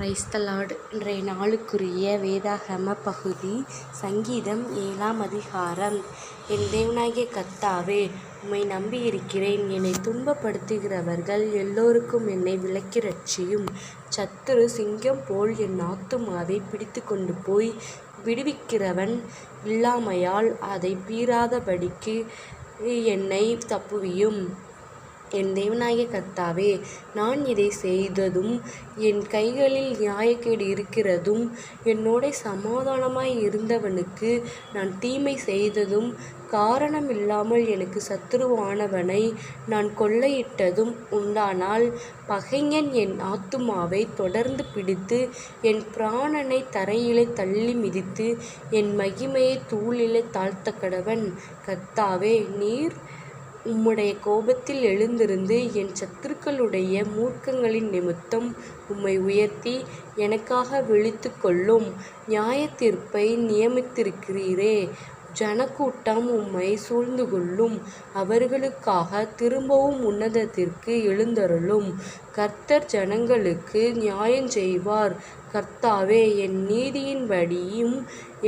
Praise the Lord. இன்றைய நாளுக்குரிய வேதாகம பகுதி சங்கீதம் 7ஆம் அதிகாரம். என் தேவனாகிய கர்த்தாவே, உம்மை நம்பியிருக்கிறேன். என்னை துன்பப்படுத்துகிறவர்கள் எல்லோருக்கும் என்னை விலக்கி ரட்சியும். சத்துரு சிங்கம் போல் என் ஆத்துமாவை பிடித்து கொண்டு போய் விடுவிக்கிறவன் இல்லாமையால் அதை பீறாதபடிக்கு என்னை தப்புவியும். என் தேவனாகிய கர்த்தாவே, நான் இதை செய்ததும் என் கைகளில் நியாயக்கேடு இருக்கிறதும் என்னோடே சமாதானமாய் இருந்தவனுக்கு நான் தீமை செய்ததும் காரணமில்லாமல் எனக்கு சத்துருவானவனை நான் கொள்ளையிட்டதும் உண்டானால், பகைஞன் என் ஆத்துமாவை தொடர்ந்து பிடித்து என் பிராணனை தரையிலே தள்ளி மிதித்து என் மகிமையை தூளிலே தாழ்த்தக்கடவன். கர்த்தாவே, நீர் உம்முடைய கோபத்தில் எழுந்திருந்து என் சத்துருக்களுடைய மூர்க்கங்களின் நிமித்தம் உம்மை உயர்த்தி எனக்காக விழித்து கொள்ளும். நியாயத்தீர்ப்பை நியமித்திருக்கிறீரே. ஜனக்கூட்டம் உம்மை சூழ்ந்து கொள்ளும். அவர்களுக்காக திரும்பவும் உன்னதத்திற்கு எழுந்தருளும். கர்த்தர் ஜனங்களுக்கு நியாயஞ்செய்வார். கர்த்தாவே, என் நீதியின்படியும்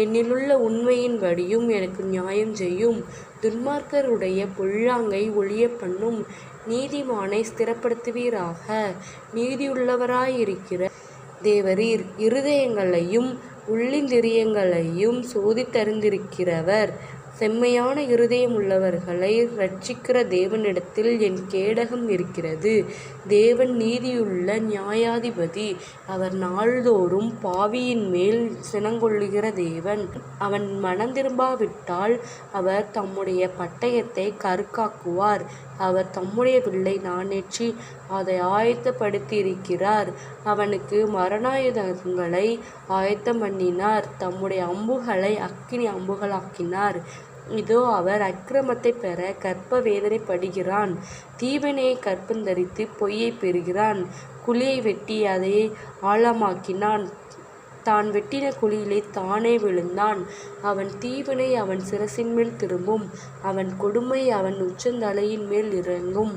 என்னிலுள்ள உண்மையின்படியும் எனக்கு நியாயம் செய்யும். துன்மார்க்கருடைய பொல்லாங்கை ஒழிய பண்ணும். நீதிமானை ஸ்திரப்படுத்துவீராக. நீதியுள்ளவராயிருக்கிற தேவரீர் இருதயங்களையும் உள்ளிந்திரியங்களையும் சோதித்தறிந்திருக்கிறவர். செம்மையான இருதயம் உள்ளவர்களை இரட்சிக்கிற தேவனிடத்தில் என் கேடகம் இருக்கிறது. தேவன் நீதியுள்ள நியாயாதிபதி. அவர் நாள்தோறும் பாவியின் மேல் சினங்கொள்ளுகிற தேவன். அவன் மனந்திரும்பாவிட்டால் அவர் தம்முடைய பட்டயத்தை கருக்காக்குவார். அவர் தம்முடைய வில்லை நாணேற்றி அதை ஆயத்தப்படுத்தியிருக்கிறார். அவனுக்கு மரணாயுதங்களை ஆயத்தம் பண்ணினார். தம்முடைய அம்புகளை அக்கினி அம்புகளாக்கினார். இதோ, அவர் அக்கிரமத்தை பெற கர்ப்ப வேதனைப்படுகிறான். தீவினையை கற்பந்தரித்து பொய்யை பெறுகிறான். குழியை வெட்டி அதை ஆழமாக்கினான். தான் வெட்டின குழியிலே தானே விழுந்தான். அவன் தீவினை அவன் சிரசின் மேல் திரும்பும். அவன் கொடுமை அவன் உச்சந்தலையின் மேல் இறங்கும்.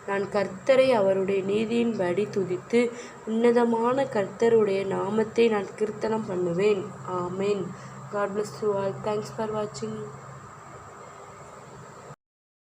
நான் கர்த்தரை அவருடைய நீதியின்படி துதித்து உன்னதமான கர்த்தருடைய நாமத்தை நான் கீர்த்தனம் பண்ணுவேன். ஆமேன். God bless you all. Thanks for watching.